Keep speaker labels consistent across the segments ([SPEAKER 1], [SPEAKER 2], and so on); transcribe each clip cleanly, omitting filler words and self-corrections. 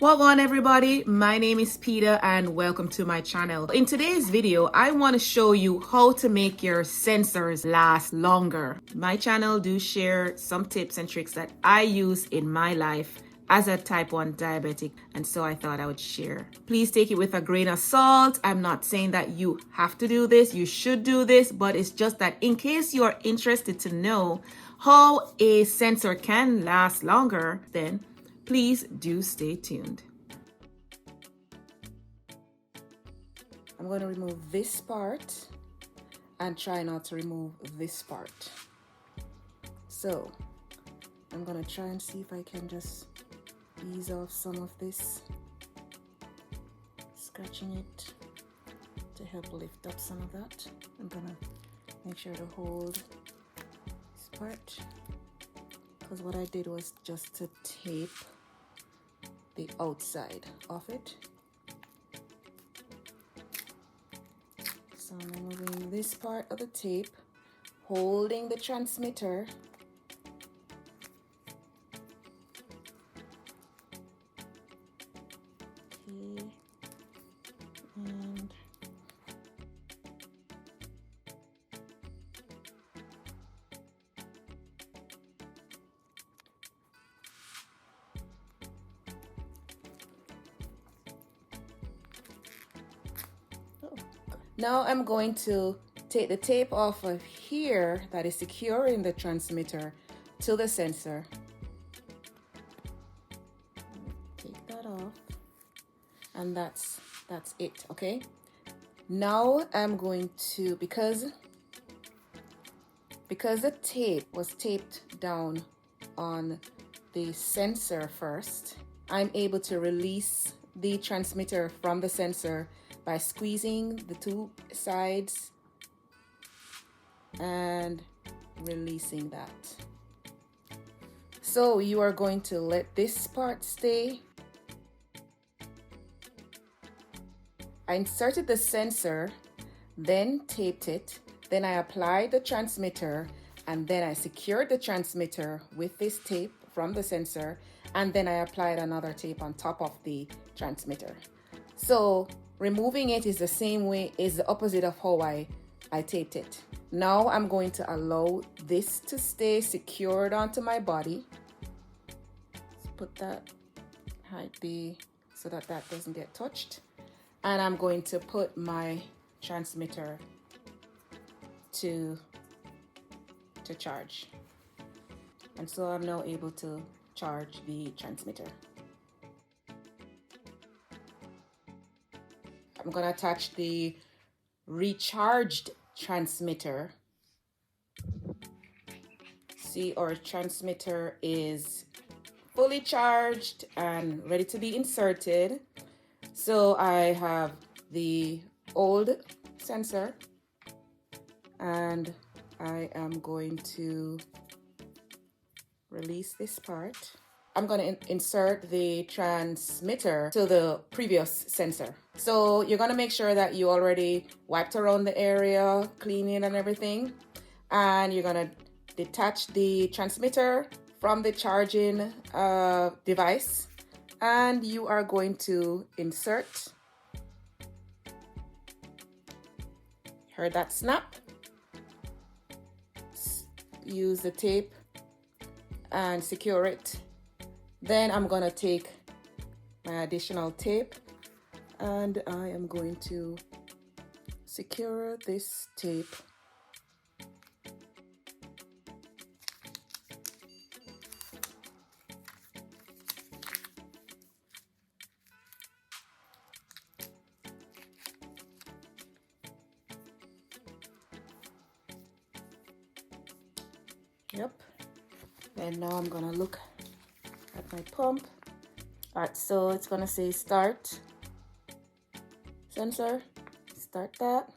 [SPEAKER 1] What on everybody, my name is Peter and welcome to my channel. In today's video, I want to show you how to make your sensors last longer. My channel do share some tips and tricks that I use in my life as a type 1 diabetic, and so I thought I would share. Please take it with a grain of salt. I'm not saying that you have to do this, you should do this, but it's just that in case you're interested to know how a sensor can last longer, then please do stay tuned. I'm going to remove this part and try not to remove this part. So I'm going to try and see if I can just ease off some of this, scratching it to help lift up some of that. I'm going to make sure to hold this part, because what I did was just to tape the outside of it. So I'm removing this part of the tape, holding the transmitter. Okay. And now I'm going to take the tape off of here that is securing the transmitter to the sensor. Take that off, and that's it. Okay, now I'm going to, because the tape was taped down on the sensor first, I'm able to release the transmitter from the sensor by squeezing the two sides and releasing that. So you are going to let this part stay. I inserted the sensor, then taped it, then I applied the transmitter, and then I secured the transmitter with this tape from the sensor, and then I applied another tape on top of the transmitter. So removing it is the same way, is the opposite of how I taped it. Now I'm going to allow this to stay secured onto my body. Let's put that height be so that doesn't get touched. And I'm going to put my transmitter to charge. And so I'm now able to charge the transmitter. I'm going to attach the recharged transmitter. See, our transmitter is fully charged and ready to be inserted. So I have the old sensor, and I am going to release this part. I'm going to insert the transmitter to the previous sensor. So you're going to make sure that you already wiped around the area, cleaning and everything. And you're going to detach the transmitter from the charging device. And you are going to insert. Heard that snap? Use the tape and secure it. Then I'm going to take my additional tape and I am going to secure this tape. Yep. And now I'm going to look at my pump. Alright, so it's gonna say start sensor, start that.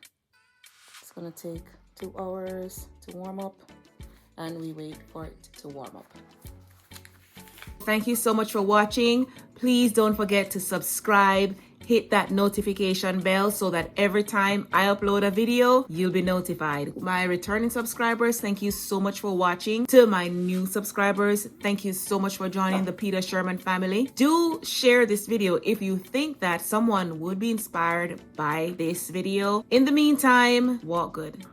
[SPEAKER 1] It's gonna take 2 hours to warm up, and we wait for it to warm up. Thank you so much for watching. Please don't forget to subscribe, hit that notification bell so that every time I upload a video, you'll be notified. My returning subscribers, thank you so much for watching. To my new subscribers, thank you so much for joining the Peter Sherman family. Do share this video if you think that someone would be inspired by this video. In the meantime, walk good.